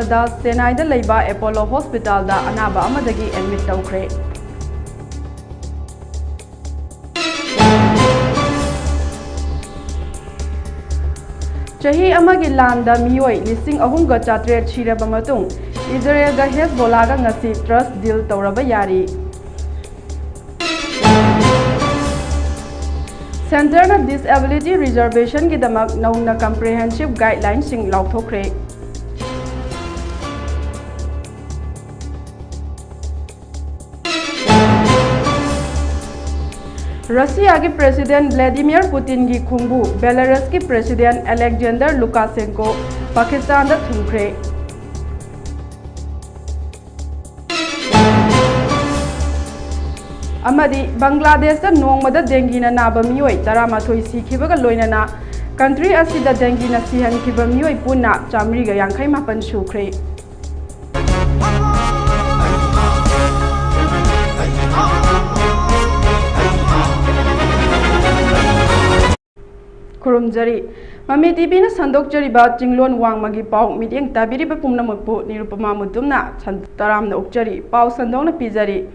Saktikanta Das Chennaida leiba Apollo Hospital da anaba amadagi admit tawkhre. Chahi amagi landa miyoi lising ahumga chatre chiraba matung Israel ga Hezbollah ga ngasi trust deal tawraba yari. Center na Disability Reservation ki damak nauna comprehensive guidelines sing lauthokre. Russia ki President Vladimir Putin ki khungbu Belarus ki President Alexander Lukashenko Pakistan da thungkre. Amadi Bangladesh da nongmada dengue na naba miyoi taramathoi sikhibaga loinana country asida dengue na sihankhiba miyoi punna chamriga yankhai mapan sukre. Kurumjari Mami TV na sandokjari ba Chinglon Wangmagi Mapao midyang tabiriba pumnamukpu NIRUPAMA MUTUM na taram na ukjari pao sandong na pizari.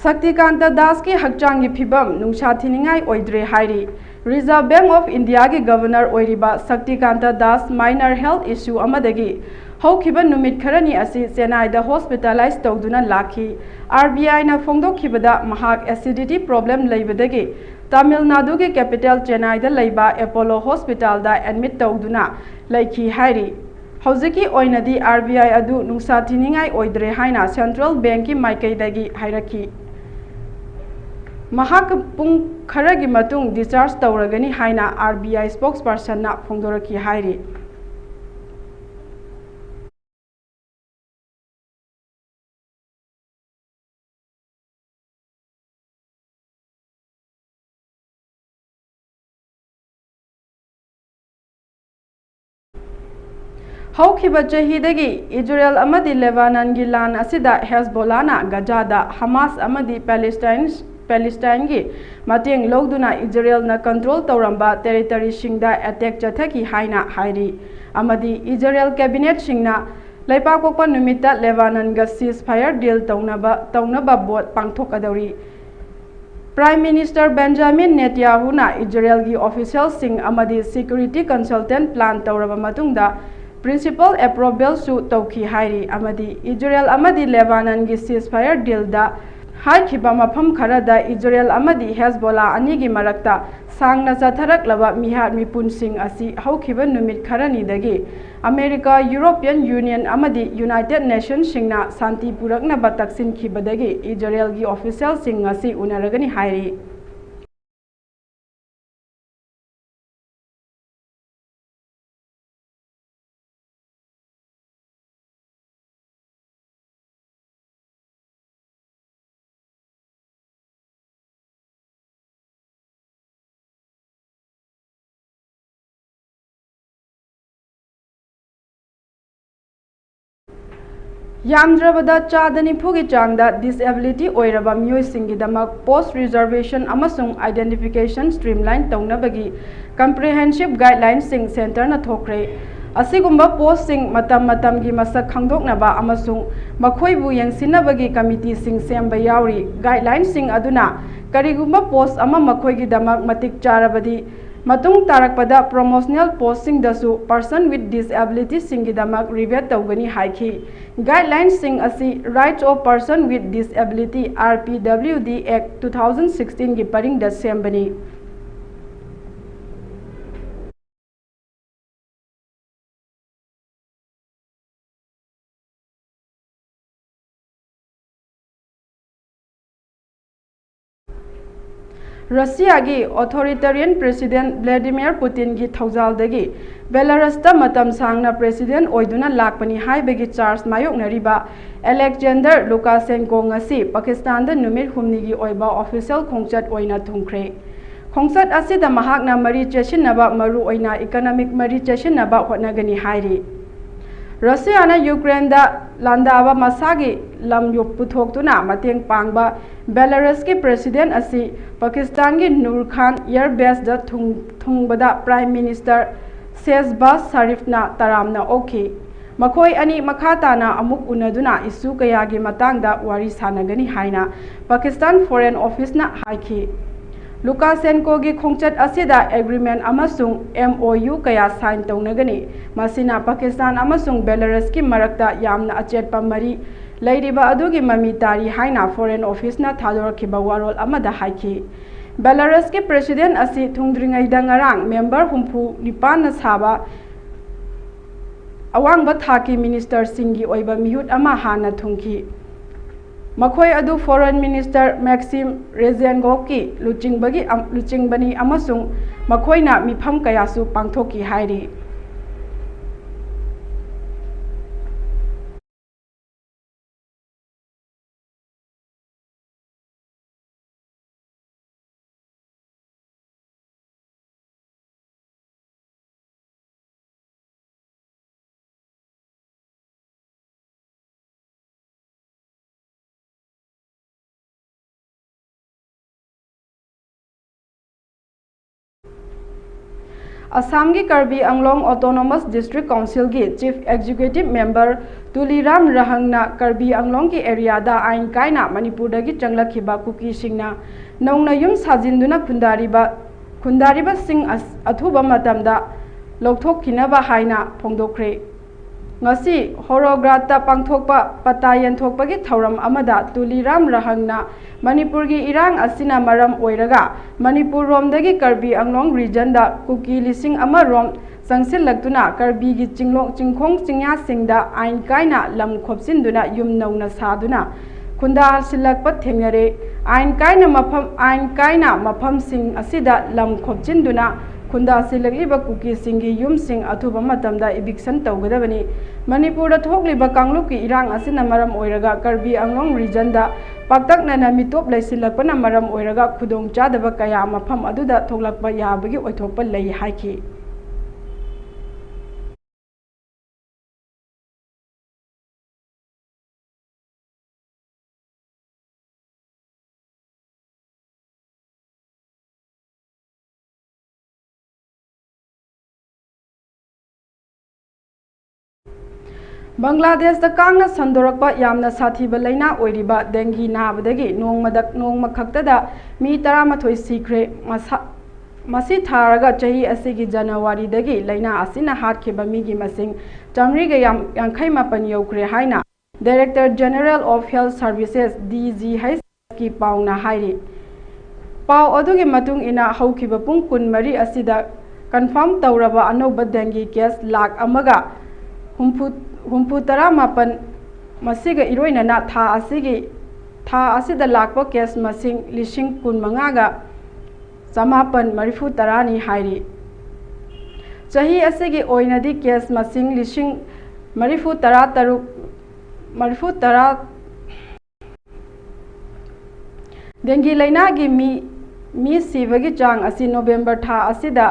Saktikanta Das ki hakchangi phibam nungsa thiningai oidre hairi. Reserve Bank of India ki Governor oiriba Saktikanta Das minor health issue amadagi hokhiba numit kharani asi Chennai da hospitalized tawduna lakhi. RBI na phongdokhibada mahak acidity problem leibadagi Tamil Nadu ki capital Chennai da leiba Apollo Hospital da admit tawduna laikhi hairi. Hauziki oinadi RBI adu nungsa thiningai oidre haina Central Bank ki maikaidagi hairaki. Mahak pung kharagi matung discharge tawragani haina RBI spokesperson na phongdoraki hairi. Hawkiba chahidagi Israel amadi Lebanon gi lan asida Hezbollah na Gaza da Hamas amadi Palestine gi mateng logduna Israel na control tawramba territory singda attack chathaki haina hairi amadi Israel cabinet singna laipa kokpa numita Lebanon ga ceasefire deal tawnaba bot pangthokadori. Prime Minister Benjamin Netanyahu na Israel gi official sing amadi security consultant plan tawraba matungda Principal approval su tawki hairi amadi Israel amadi Lebanon gi ceasefire deal da haikhiba mafam khara da Israel amadi Hezbollah ani gi marakta sangna chatharak laba mihar mipun sing asi haukhiba numit kharani dagi America European Union amadi United Nations singna santi purakna bataksin khibadagi Israel gi official sing asi unaragani hairi. Yamdrabada Chadani Pugi Changda disability oiraba miyoi singidamak post reservation amasung identification streamline tawnabagi comprehensive guidelines sing center na thokre asigumba post sing matam gi masak khangdoknaba amasung makhoibu yengsinabagi committee sing semba yauri guidelines sing aduna karigumba post ama makhoigi damak matik charabadi Matung tarakpada promotional posting dasu person with disability singidamak review tawgani haiki. Guidelines sing asi Rights of Person with Disability RPWD Act 2016 gi paring da sembani. Russia gi authoritarian President Vladimir Putin gi thaujaldagi Belarus ta matam sangna President oiduna lakpani haibagi charge mayoknariba Alexander Lukashenko ngasi Pakistan da numit humni gi oiba official khongchat oina thungkre. Khongchat asida mahakna mari cheshinaba maru oina economic mari cheshinaba hotnagani hairi. Russia na Ukraine da landaba masagi lam yup puthokuna mateng pangba Belarus ki President asi Pakistan ki Nur Khan Air Base da thungbada Prime Minister Sesbas Sarifna Taramna Oki Makoi ani makhatana amuk unaduna isu kayagi matangda wari sanagani haina Pakistan Foreign Office na haiki Lukashenko gi khongchat asida agreement amasung MOU kaya sign taunagani masina Pakistan amasung Belarus ki marakta yamna achetpa mari leiriba adugi mami tari haina Foreign Office na thadorkiba warol amada haiki Belarus ki president asi thungdringai dangarang member humpu nipan na saba awang bathaki minister singi oiba mihut ama hana thungki makhoi adu foreign minister Maxim Rezhenkovki luchingbani amasung makhoina mifam kayasu pangthoki hairi Assam ki Karbi Anglong Autonomous District Council ki Chief Executive Member Tuliram Rahangna Karbi Anglong ki area da ain kaina Manipur da ki changlakhiba kuki singna nongna yum sajinduna khundariba sing athuba matamda lokthokkinaba haina phongdokre ngasi horograta pangthokpa patayan thokpagi thauram amada Tuliram Rahangna Manipur gi irang asina maram oiraga Manipur romdagi Karbi Anglong region da kuki lising ama rom sangsil laktuna Karbi gi chingkhong chingya singda ain kaina lam khopsinduna yum nauna saduna khunda silakpa thengnare ain kaina mafam sing asida lam khopchinduna khunda silakliba kuki singi yum sing athuba matamda eviction tawgadabani Manipur da thokliba kangluki irang asina maram oiraga Karbi Anglong region da paktaknana mitop laisilakpana maram oiraga khudong chadaba kaya mafam aduda thoklakpa yabagi oithokpa lei haiki Bangladesh da kangna sandorakpa yamna sathiba laina oiriba dengi nabadagi nongma khaktada mi 13 sikre masi tharaga chahi asigi January dagi laina asina hatkhiba migi masing chamriga yankhai mapan yokre haina Director General of Health Services DGH ki pauna hairi pau adugi matung ina haukiba pung kun mari asida confirm tawraba anoba dengi case lakh amaga humpu tara mapan masiga iroinana tha asida lakpa case masing lishing kun mangaga samapan marifu tarani hairi chahi asigi oinadi case masing lishing marifu tara dengi laina gi mi sivagi chang asi November tha asida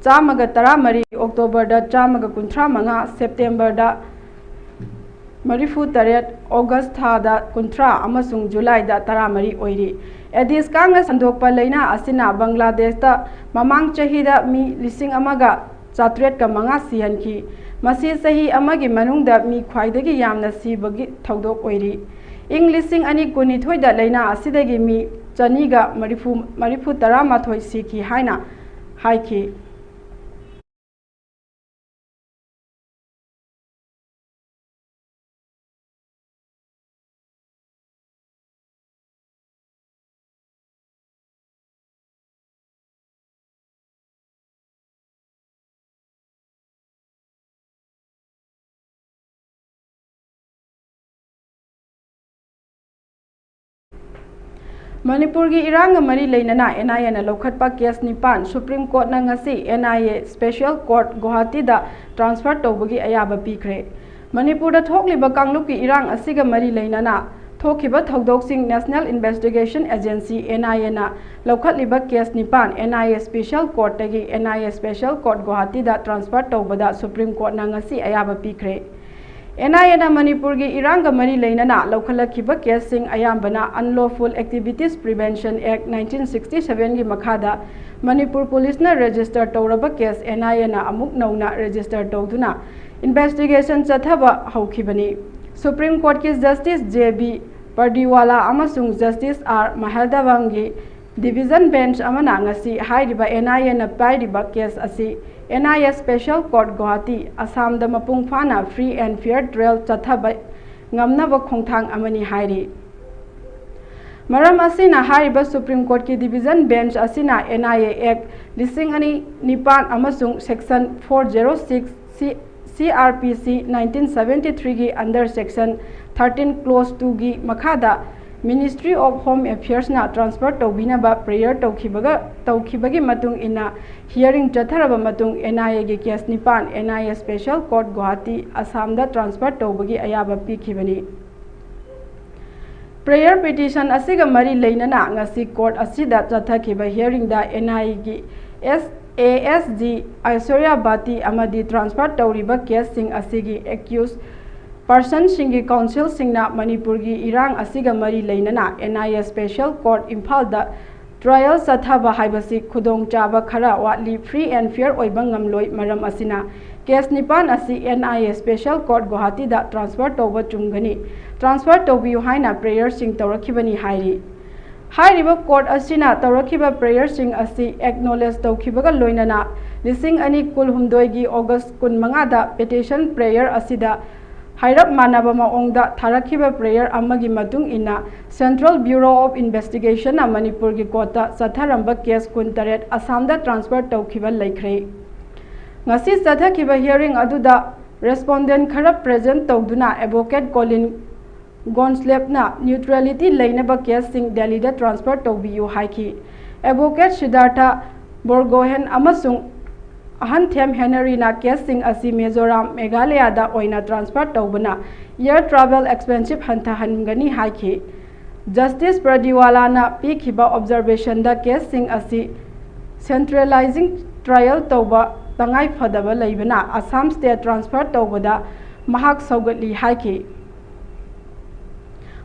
Chamaga taramari October da chamaga kunthra manga September da marifu taret August tha da kunthra amasung July da taramari oiri Edis kangna sandokpa laina asina Bangladesh da mamang chahi da mi lising amaga chatret ka manga sihanki masi sahi amagi manungda mi khwaidagi yamna sibagi thaudok oiri ing lising ani kunithoi da laina asidagi mi chaniga marifu taramathoi siki haina haiki Manipur gi irang mari leinana NIA na lokhatpa case nipan Supreme Court na ngasi NIA Special Court Guwahati da transfer tawbagi ayaba pikre Manipur da thokliba kangluki irang asiga mari leinana thokiba thodok National Investigation Agency NIA na lokhatliba case nipan NIA Special Court tagi NIA Special Court Guwahati da transfer tawbada Supreme Court na ngasi ayaba pikre NIA na Manipur gi iranga mari leinana laukhalakhiba kesing ayambana Unlawful Activities Prevention Act 1967 gi makhada Manipur Police na register tawraba case NIA na amuk nauna register tawduna investigation chathaba haukhibani Supreme Court ki Justice JB Pardiwala amasung Justice R Mahadawam gi Division Bench amana ngasi hairiba NIA na pairiba case asi NIA Special Court Guwahati Assam da mapung phana free and fair trial chathaba ngamnaba khongthang amani hairi Maram asina hariba Supreme Court ki Division Bench asina NIA Act lising ani nipan amasung section 406 CRPC 1973 gi under section 13 clause 2 gi makhada Ministry of Home Affairs na transfer tawbinaba prayer tawkhibagi matung ina hearing chatharaba matung NIA gi case nipan NIA Special Court Guwahati Assam da transfer tawbagi ayaba pikhibani Prayer petition asiga mari leinana ngasi court asida chathakhiba hearing da NIA gi ASG Aishwarya Bati amadi transfer tawriba case sing asigi accused Person Singi Council Singna Manipur gi irang asiga mari leinana NIA Special Court Imphal da trial sathaba haibasi khudong chaba khara watli free and fair oiba ngamloi maram asina case nipan asi NIA Special Court Guwahati da transfer tawba chumgani transfer tawbiu haina prayer sing tawrakhibani hairi hairiba court asina tawrakhiba prayer sing asi acknowledge tawkhibaga loinana lising ani kulhumdoi gi August 15 da petition prayer asida Hairap manaba maongda tharakhiba prayer amagi matung ina Central Bureau of Investigation na Manipur gi kota satharamba case 18 Assam da transfer tawkhiba laikhre ngasi sathakhiba hearing aduda respondent khara present tawduna advocate Colin Gonslep na neutrality leinaba case sing Delhi da transfer tawbiyu haiki advocate Siddhartha Borgohen amasung Ahan Them Henry na case sing asi Mizoram Meghalaya da oina transfer tawbana air travel expensive hanta hangani haiki Justice Pardiwala na pikhiba observation da case sing asi centralizing trial tawba tangai phadaba leibana Assam state transfer tawbada mahak saugatli haiki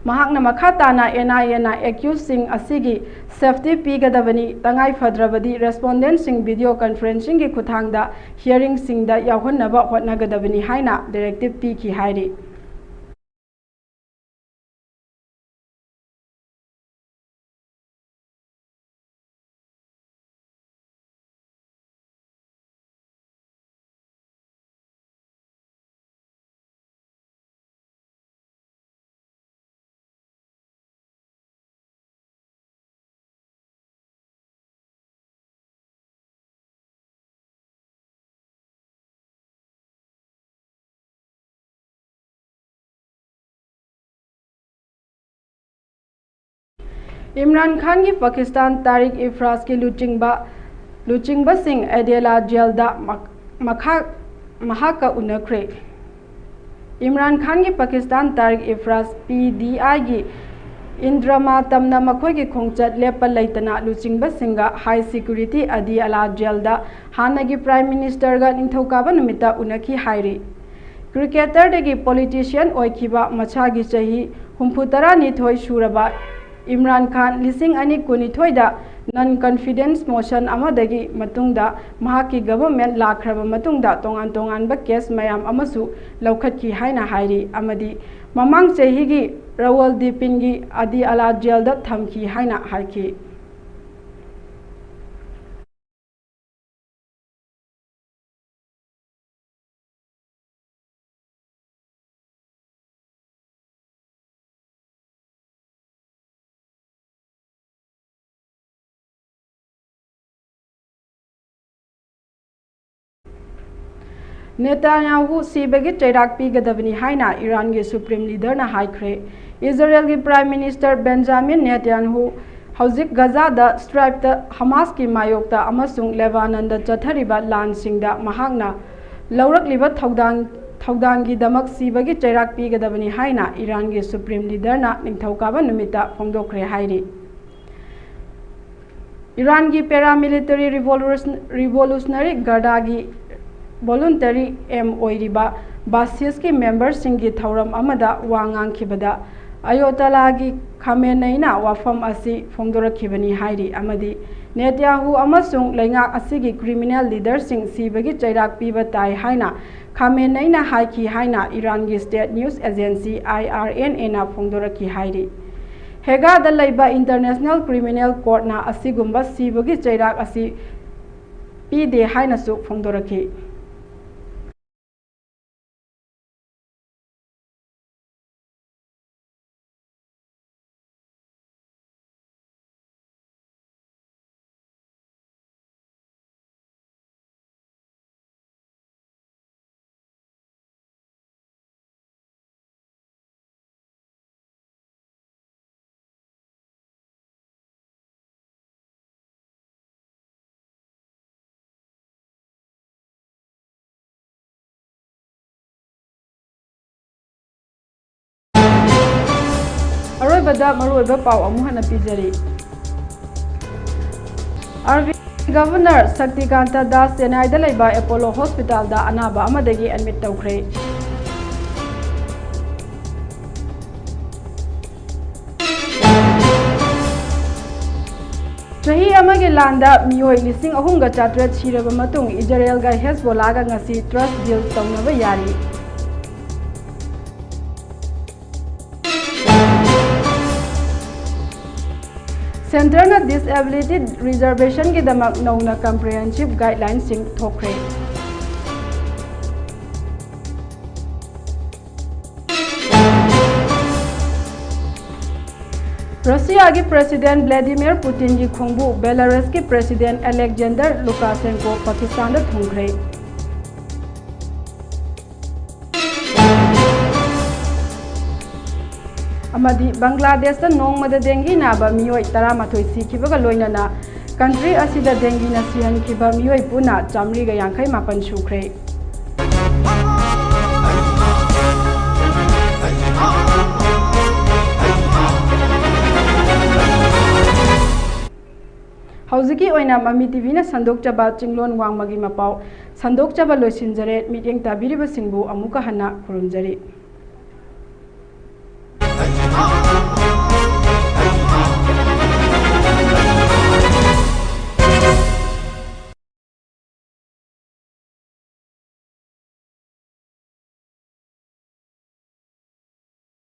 Mahakna makhatana NIA na accused sing asigi safety pigadabani tangai phadrabadi respondent sing video conferencing gi khuthangda hearing sing da yahonnaba hotnagadabani haina directive pikhi hairi Imran Khan ki Pakistan Tariq Ifraz ki luchingba sing Adela jail da mahaka unakre Imran Khan ki Pakistan Tariq Ifraz PDI gi Indrama tamna makhoi gi khongchat lepa leitana luchingba singa high security Adela jail da hanagi prime minister ga ningthokaba numita unaki hairi cricketer degi politician oikhiba machagi chahi humphutara ni thoi suraba Imran Khan lising ani kunithoi da non-confidence motion amadagi matungda mahaki government lakhraba matungda tongan ba case mayam amasu laukhatki haina hairi amadi mamang chehigi Rawalpindi Adi Ala jail da thamki haina haiki Netanyahu sibagi chairak pigadabani haina Iran gi supreme leader na haikre Israel gi prime minister Benjamin Netanyahu hauzik Gaza da strike da Hamas ki mayokta amasung Lebanon da chathariba lan singda mahakna laurakliba thaudang gi damak sibagi chairak pigadabani haina Iran gi supreme leader na ningthokaba numita phongdokre hairi Iran gi paramilitary revolutionary guard gi voluntary M oiriba बासिस की members की थौरम अमदा वा ngankhibada अयोतलागी खामेनैना वाफम असी फोंदोरखिबनी हाइरी अमदी नेत्याहु अमसुंग लेंगाक असिगी criminal लीडरसिंग सीबगी चैराक पीबा ताई हाइना खामेनैना हाइखी हाइना ईरानगी state news agency IRNA ना फोंदोरखि हाइरी हेगादा लैबा international criminal court ना असिगुंबा सीबगी चैराक असी पीदे हाइनासु फोंदोरखि अरोबदा मरोइबा पाव अमुहना पिजरी RV governor Shaktikanta Das Chennai दा लैबा एपोलो हॉस्पिटल दा अनाबा अमदगी एडमिट तौखरे चही अमगे लांदा मियोय लिसिंग अहुंगा चात्रे छिरबा मतुंग इजराइल गा हेजबोलागा ngasi ट्रस्ट डील तौनबा यारी सेंटर डिसेबिलिटी रिजर्वेशन की दमक नौना कम्प्रिहेंसिव गाइडलाइन सिंह थोखरे रशिया की प्रेसिडेंट व्लादिमीर पुतिन की खोंबू बेलारूस की प्रेसिडेंट अलेक्जेंडर लुकाशेंको पाकिस्तान दा थोंखरे अमदी बांग्लादेश नोंगमदा डेंगी नाबा मियोय 13 सिखिबगा लोइनना कंट्री असिदा डेंगी ना सिहनखिबा मियोय पुना 150 सुख्रे हौजिकी ओइना मामी टीवी ना संदोकचबा चिंगलोन वांगमगी मपाव संदोकचबा लोइसिनजरे मीटिंग ताबिरिबसिंगबु अमुका हन्ना खुरुमजरी।